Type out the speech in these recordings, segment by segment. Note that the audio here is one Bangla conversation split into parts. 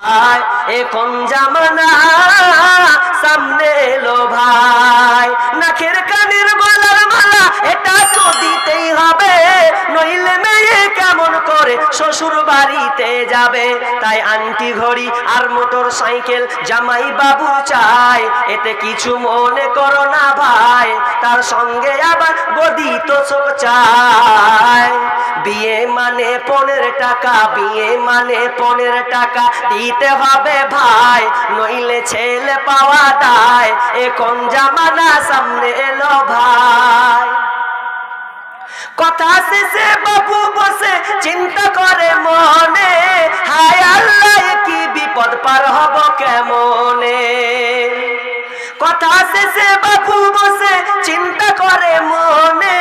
এ কোন জামানা সামনে এলো ভাই, নাকের কানের গলার মালা এটা তো দিতেই হবে, নইলে মেয়ে কেমন করে শ্বশুর বাড়িতে যাবে। তাই আন্টি ঘড়ি আর মোটর সাইকেল জামাই বাবু চাই, এতে কিছু মনে করো না ভাই, তার সঙ্গে আবার গদি তো চোখ চাই। বিয়ে মানে 15 টাকা, বিয়ে মানে 15 টাকা দিতে হবে ভাই, নইলে ছেলে পাওয়া দায়। এ কোন জামানা সামনে এলো ভাই। কথা শেষে বাবু বসে চিন্তা করে মনে, হায় আল্লাহ কি বিপদ পার হব কেমনে। কথা শেষে বাবু বসে চিন্তা করে মনে,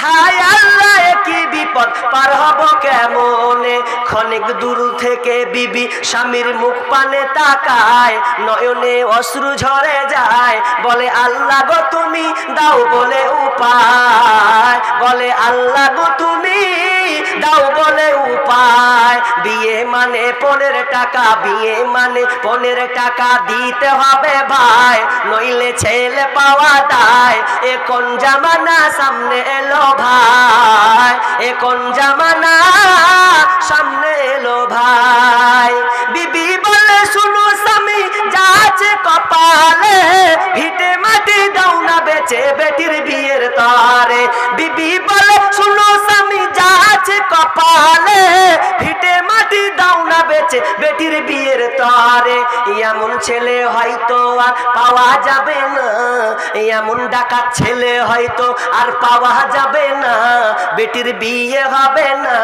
হায় আল্লাহ কি বিপদ পার হব কেমনে। ক্ষণিক দূর থেকে বিবি স্বামীর মুখ পানে তাকায়, নয়নে অশ্রু ঝরে যায়, বলে আল্লাহ গো তুমি দাও বলে উপায়, বলে আল্লাহ গো তুমি দাও বলে উপায়। বিয়ে মানে 15 টাকা, বিয়ে মানে 15 টাকা দিতে হবে ভাই, নইলে ছেলে পাওয়া দায়। এ কোন জামানা সামনে এলো ভাই, এ কোন জামানা সামনে এলো ভাই। বিবি বলে শুনো স্বামী যা আছে কপালে, ভিটে মাটি দাও না বেচে বেটির বিয়ের তারে। বিবি বলে শুনো স্বামী যা আছে কপালে, ভিটে মাটি দাও না বেচে বেটির বিয়ের তারে। এমন ছেলে হয়তো আর পাওয়া যাবে না, এমন ডাকাত ছেলে হয়তো আর পাওয়া যাবে না, বেটির বিয়ে হবে না।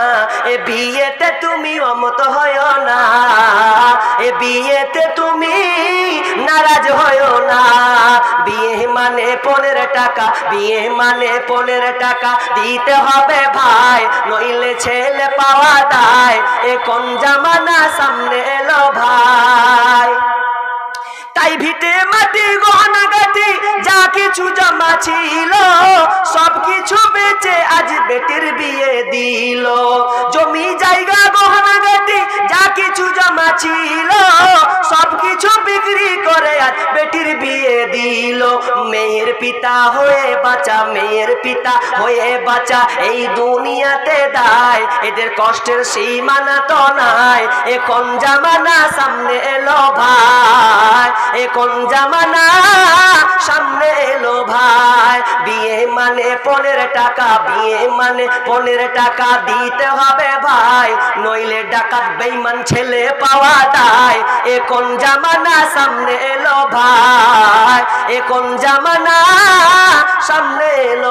এ বিয়েতে তুমি অমত হয় না, এ বিয়েতে তুমি নারাজ হয় না। বিয়ে মানে 15 টাকা, বিয়ে মানে 15 টাকা দিতে হবে ভাই, নইলে ছেলে পাওয়া দায়। এ কোন জামানা সামনে এলো ভাই। তাই ভিটে মাটি গহনা গাটি যা কিছু জমা ছিল, সব কিছু বেচে আজ বেটির বিয়ে দিল। জমি জায়গা গহনা গাটি যা কিছু জমা ছিল, সব কিছু বিক্রি করে আজ বেটির বিয়ে দিল। মেয়ের পিতা হয়ে বাঁচা, মেয়ের পিতা হয়ে বাঁচা এই দুনিয়াতে দায়, এদের কষ্টের সীমানা তো নাই। এ কোন জামানা সামনে এলো ভাই, এ কোন জামানা সামনে এলো ভাই। বিয়ে মানে 15 টাকা, বিয়ে মানে 15 টাকা দিতে হবে ভাই, নইলে ডাকাত বেঈমান ছেলে পাওয়া দায়। এ কোন জামানা সামনে এলো ভাই, এ কোন জামানা সামনে এলো।